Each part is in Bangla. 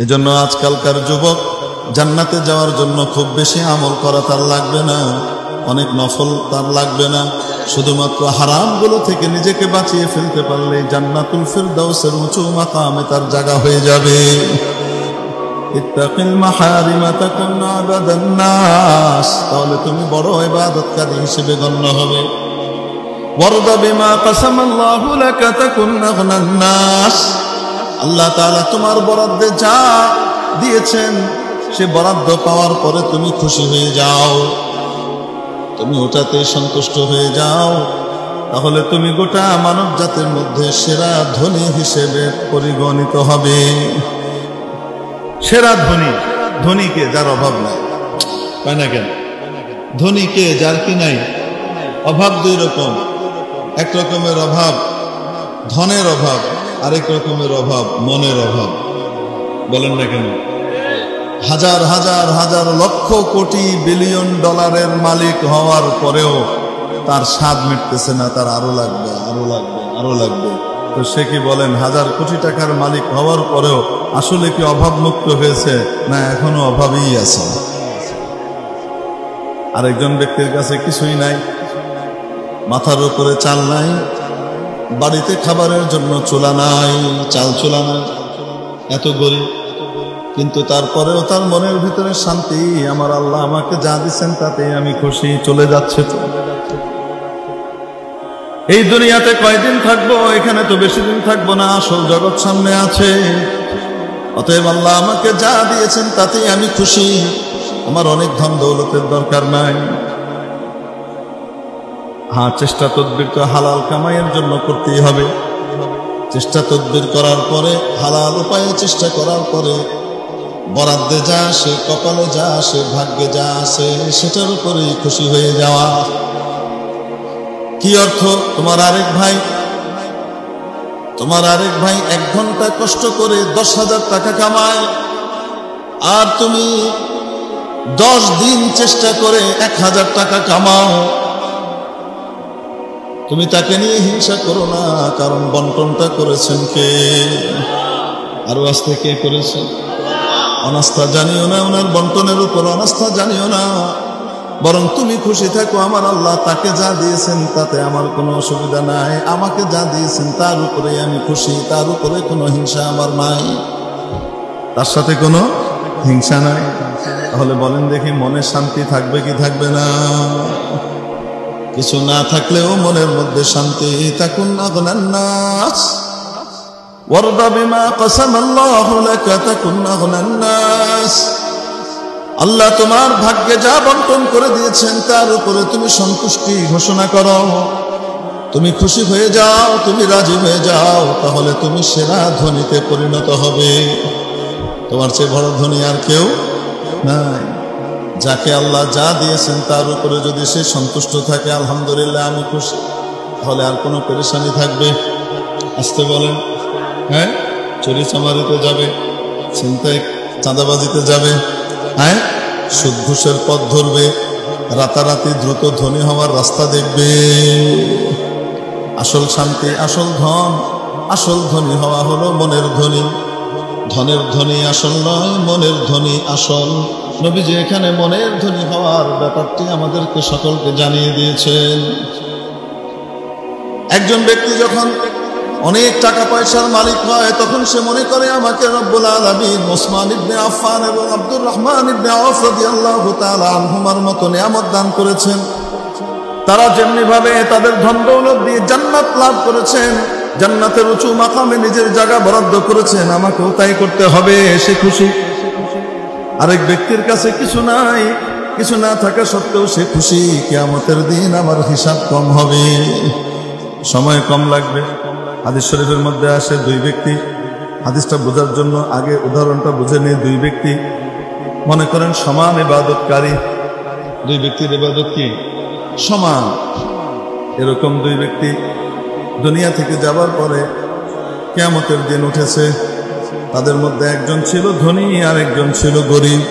এজন্য আজকালকার যুবক জান্নাতে যাওয়ার জন্য খুব বেশি আমল করা তার লাগবে না, অনেক নফল তার লাগবে না, শুধুমাত্র হারামগুলো থেকে নিজেকে বাঁচিয়ে ফেলতে পারলেই জান্নাতুল ফিরদাউসের উঁচু মাকামে তার জায়গা হয়ে যাবে। ইত্তাকিল মাহারিমা তাকুন আবাদান নাস, তাহলে তুমি বড় ইবাদতকারী হিসেবে গণ্য হবে। ওয়ারদা বিমা কাসামাল্লাহু লাকা তাকুন আগনান নাস, আল্লাহ তাআলা তোমার বরাদ্দে যা দিয়েছেন সে বরাদ্দ পাওয়ার পরে তুমি খুশি হয়ে যাও, তুমি ওটাতে সন্তুষ্ট হয়ে যাও, তাহলে তুমি গোটা মানব জাতির মধ্যে সেরা ধনী হিসেবে পরিগণিত হবে। সেরা ধনী, ধনীকে যার অভাব নাই, তাই না? কেন ধনীকে যার কি নাই? অভাব দুই রকম, এক রকমের অভাব ধনের অভাব, আরেক রকমের অভাব মনের অভাব। বলেন না কেন? হাজার হাজার হাজার লক্ষ কোটি বিলিয়ন ডলারের মালিক হওয়ার পরেও তার স্বাদ মিটতেছে না, তার আরো লাগবে, আরো লাগবে, আরো লাগবে। তো সে কি বলেন হাজার কোটি টাকার মালিক হওয়ার পরেও আসলে কি অভাব মুক্ত হয়েছে, না এখনো অভাবই আছে? আরেকজন ব্যক্তির কাছে কিছুই নাই, মাথার উপরে চাল নাই, বাড়িতে খাবারের জন্য চুলা নাই, চাল চুলা নাই, এত গরিব, কিন্তু তারপরেও তার মনের ভিতরে শান্তি, আমার আল্লাহ আমাকে যা দিচ্ছেন তাতে আমি খুশি, চলে যাচ্ছে। তো এই দুনিয়াতে কয়দিন থাকবো? এখানে তো বেশি দিন থাকবো না, আসল জগৎ সামনে আছে। অতএব আল্লাহ আমাকে যা দিয়েছেন তাতেই আমি খুশি, আমার অনেক ধন দৌলতের দরকার নাই। হ্যাঁ, চেষ্টা তদবির তো হালাল কামাইয়ের জন্য করতেই হবে। চেষ্টা তদবির করার পরে, হালাল উপায়ে চেষ্টা করার পরে বরাদ্দে যা আসে, কপালে যা আসে, ভাগ্যে যা আসে সেটার উপরেই খুশি হয়ে যাওয়া। কি অর্থ? তোমার আরেক ভাই 1 ঘন্টা কষ্ট করে 10,000 টাকা কামায়, আর তুমি 10 দিন চেষ্টা করে 1,000 টাকা কামাও। তুমি তাকে নিয়ে হিংসা করো না, কারণ বন্টনটা করেছেন কে? আরো আস্তে কে করেছে? অনাস্থা জানিও না, ওনার বন্টনের উপর অনাস্থা জানিও না, বরং তুমি খুশি থাকো, আমার আল্লাহ তাকে যা দিয়েছেন তাতে আমার কোনো অসুবিধা নাই, আমাকে যা দিয়েছেন তার উপরে আমি খুশি, তার উপরে কোনো হিংসা আমার নাই, তার সাথে কোনো হিংসা নাই। তাহলে বলেন দেখি, মনে শান্তি থাকবে কি থাকবে না? কিছু না থাকলেও মনের মধ্যে শান্তি। তাকুন আগনান নাস ওয়ারদা বিমা কাসামাল্লাহু লাকা তাকুন আগনান নাস, আল্লাহ তোমার ভাগ্যে যা বন্টন করে দিয়েছেন তার উপরে তুমি সন্তুষ্টি ঘোষণা করো, তুমি খুশি হয়ে যাও, তুমি রাজি হয়ে যাও, তাহলে তুমি সেরা ধনীতে পরিণত হবে। তোমার চেয়ে বড় ধনী আর কেউ নাই। যাকে আল্লাহ যা দিয়েছেন তার উপরে যদি সে সন্তুষ্ট থাকে, আলহামদুলিল্লাহ আমি খুশি, তাহলে আর কোনো পেরেশানি থাকবে? আসতে বলেন। হ্যাঁ, চুরি চামারিতে যাবে, ছিনতাই চাঁদাবাজিতে যাবে, হ্যাঁ, সুদ ঘুষের পথ ধরবে, রাতারাতি দ্রুত ধনী হওয়ার রাস্তা দেখবে। আসল শান্তি, আসল ধন, আসল ধনী হওয়া হলো মনের ধনী। ধনের ধনী আসল নয়, মনের ধনী আসল। নবীজি এখানে মনের ধনী হওয়ার ব্যাপারটি আমাদেরকে সকলকে জানিয়ে দিয়েছেন। একজন ব্যক্তি যখন অনেক টাকা পয়সার মালিক হয়, তখন সে মনে করে আমাকে রব্বুল আলামিন ওসমান ইবনে আফফান এবং আব্দুর রহমান ইবনে আওফ রাদিয়াল্লাহু তাআলা আনহুমার মতো নিয়ামত দান করেছেন। তারা যেমনি ভাবে তাদের ধন দৌলত দিয়ে জান্নাত লাভ করেছেন, জান্নাতের উঁচু মাকামে নিজের জায়গা বরাদ্দ করেছেন, আমাকেও তাই করতে হবে, সে খুশি। আরেক ব্যক্তির কাছে কিছু নাই, কিছু না থাকা সত্ত্বেও সে খুশি, কিয়ামতের দিন আমার হিসাব কম হবে, সময় কম লাগবে। হাদিস শরীফের মধ্যে আসে 2 ব্যক্তি, হাদিসটা বোঝার জন্য আগে উদাহরণটা বুঝে নিয়ে, 2 ব্যক্তি মনে করেন সমান ইবাদতকারী, 2 ব্যক্তির ইবাদত কি সমান, এরকম 2 ব্যক্তি দুনিয়া থেকে যাবার পরে কিয়ামতের দিন উঠেছে। তাদের মধ্যে একজন ছিল ধনী আর একজন ছিল গরিব।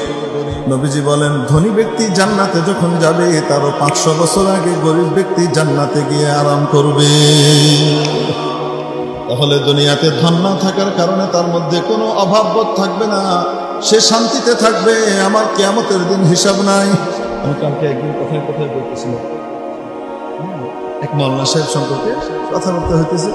নবীজি বলেন, ধনী ব্যক্তি জান্নাতে যখন যাবে তারও 500 বছর আগে গরিব ব্যক্তি জান্নাতে গিয়ে আরাম করবে। তাহলে দুনিয়াতে ধন না থাকার কারণে তার মধ্যে কোনো অভাববোধ থাকবে না, সে শান্তিতে থাকবে, আমার কিয়ামতের দিন হিসাব নাই। আমি কালকে একদিন কোথায় বলতেছিলাম, এক মোল্লা সাহেব সম্পর্কে কথাবার্তা হইতেছে।